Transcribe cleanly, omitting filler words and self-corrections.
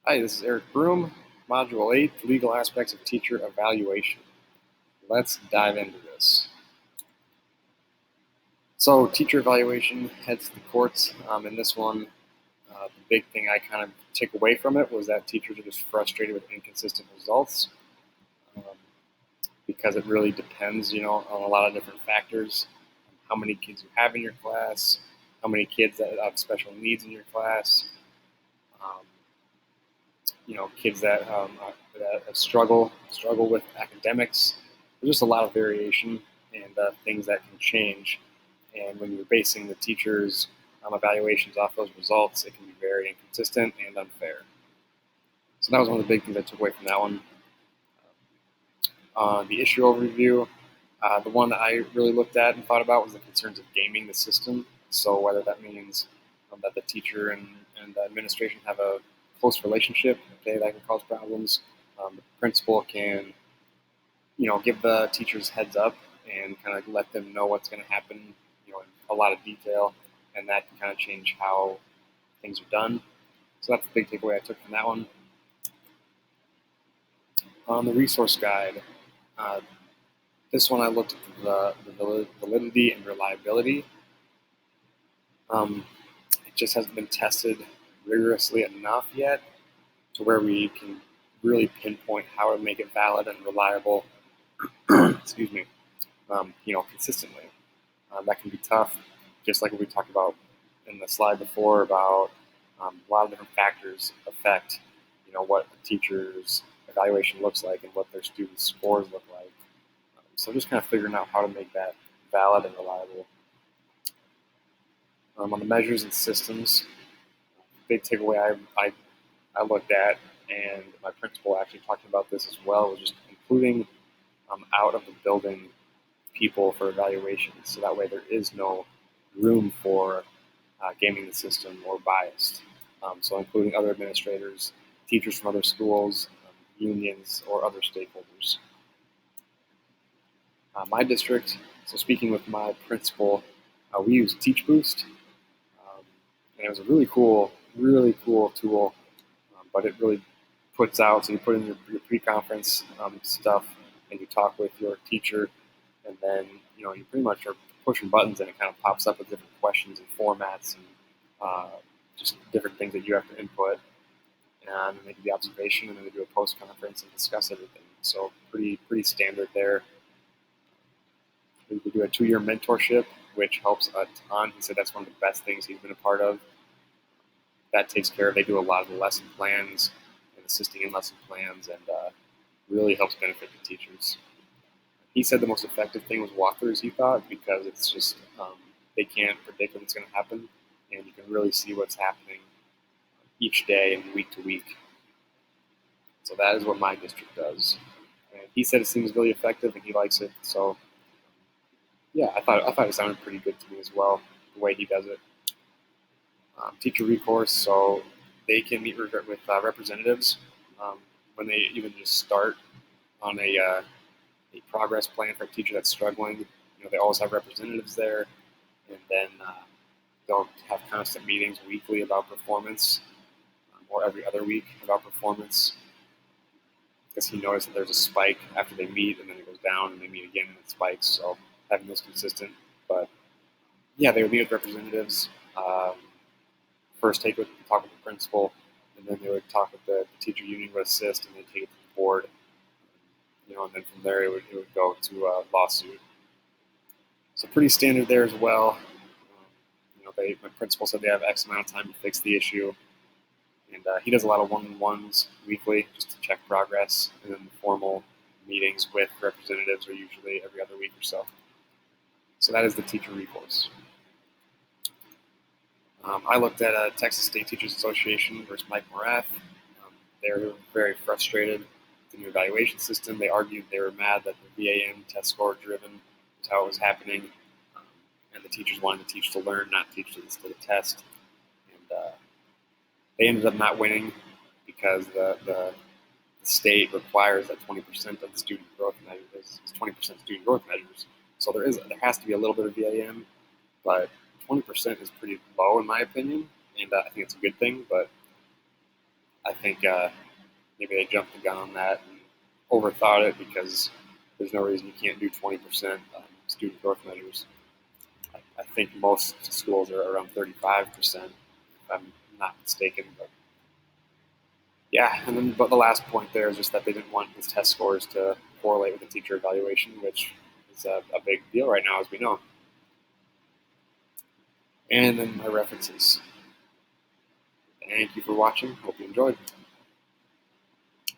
Hi, this is Eric Broom, Module 8, Legal Aspects of Teacher Evaluation. Let's dive into this. So, teacher evaluation heads to the courts. In this one, the big thing I kind of took away from it was that teachers are just frustrated with inconsistent results um, because it really depends, on a lot of different factors. How many kids you have in your class, how many kids that have special needs in your class, um, kids that struggle with academics. There's just a lot of variation and things that can change. And when you're basing the teachers' evaluations off those results, it can be very inconsistent and unfair. So that was one of the big things I took away from that one. The issue overview, the one that I really looked at and thought about was the concerns of gaming the system. So whether that means that the teacher and the administration have a close relationship, okay, that can cause problems. The principal can, give the teachers heads up and kind of let them know what's going to happen, in a lot of detail, and that can kind of change how things are done. So that's the big takeaway I took from that one. On the resource guide, uh, this one I looked at the validity and reliability. It just hasn't been tested rigorously enough yet to where we can really pinpoint how to make it valid and reliable. Excuse me. Consistently. That can be tough, just like we talked about in the slide before about a lot of different factors affect, what a teacher's evaluation looks like and what their students' scores look like. So just kind of figuring out how to make that valid and reliable. On the measures and systems, big takeaway I looked at, and my principal actually talking about this as well, was just including out of the building people for evaluations, so that way there is no room for gaming the system or biased. So including other administrators, teachers from other schools, unions, or other stakeholders. My district, so speaking with my principal, we use TeachBoost, and it was a really cool tool, but it really puts out, so you put in your pre-conference stuff, and you talk with your teacher, and then you pretty much are pushing buttons, and it kind of pops up with different questions and formats and just different things that you have to input, and they do the observation, and then they do a post-conference and discuss everything. So pretty standard there. We do a 2-year mentorship, which helps a ton. He said that's one of the best things he's been a part of. That takes care of. They do a lot of the lesson plans and assisting in lesson plans, and really helps benefit the teachers. He said the most effective thing was walkthroughs, he thought, because it's just they can't predict when it's going to happen, and you can really see what's happening each day and week to week. So that is what my district does. And he said it seems really effective and he likes it. So yeah, I thought it sounded pretty good to me as well, the way he does it. Teacher recourse, so they can meet with representatives when they even just start on a progress plan for a teacher that's struggling. They always have representatives there, and then they'll have constant meetings weekly about performance, or every other week about performance, because he noticed that there's a spike after they meet, and then it goes down, and they meet again, and it spikes. So having this consistent, but yeah, they would meet with representatives. First, talk with the principal, and then they would talk with the teacher union would assist, and then take it to the board. And then from there it would go to a lawsuit. So pretty standard there as well. My principal said they have X amount of time to fix the issue, and he does a lot of one-on-ones weekly just to check progress, and then the formal meetings with representatives are usually every other week or so. So that is the teacher recourse. I looked at Texas State Teachers Association versus Mike Morath. They're very frustrated with the new evaluation system. They argued they were mad that the VAM test score driven was how it was happening, and the teachers wanted to teach to learn, not teach to the test. And they ended up not winning because the state requires that 20% of the student growth measures is 20% student growth measures. So there has to be a little bit of VAM, but 20% is pretty low in my opinion, and I think it's a good thing. But I think maybe they jumped the gun on that and overthought it because there's no reason you can't do 20% student growth measures. I think most schools are around 35%, if I'm not mistaken. But yeah, and then but the last point there is just that they didn't want these test scores to correlate with the teacher evaluation, which is a big deal right now, as we know. And then my references. Thank you for watching. Hope you enjoyed.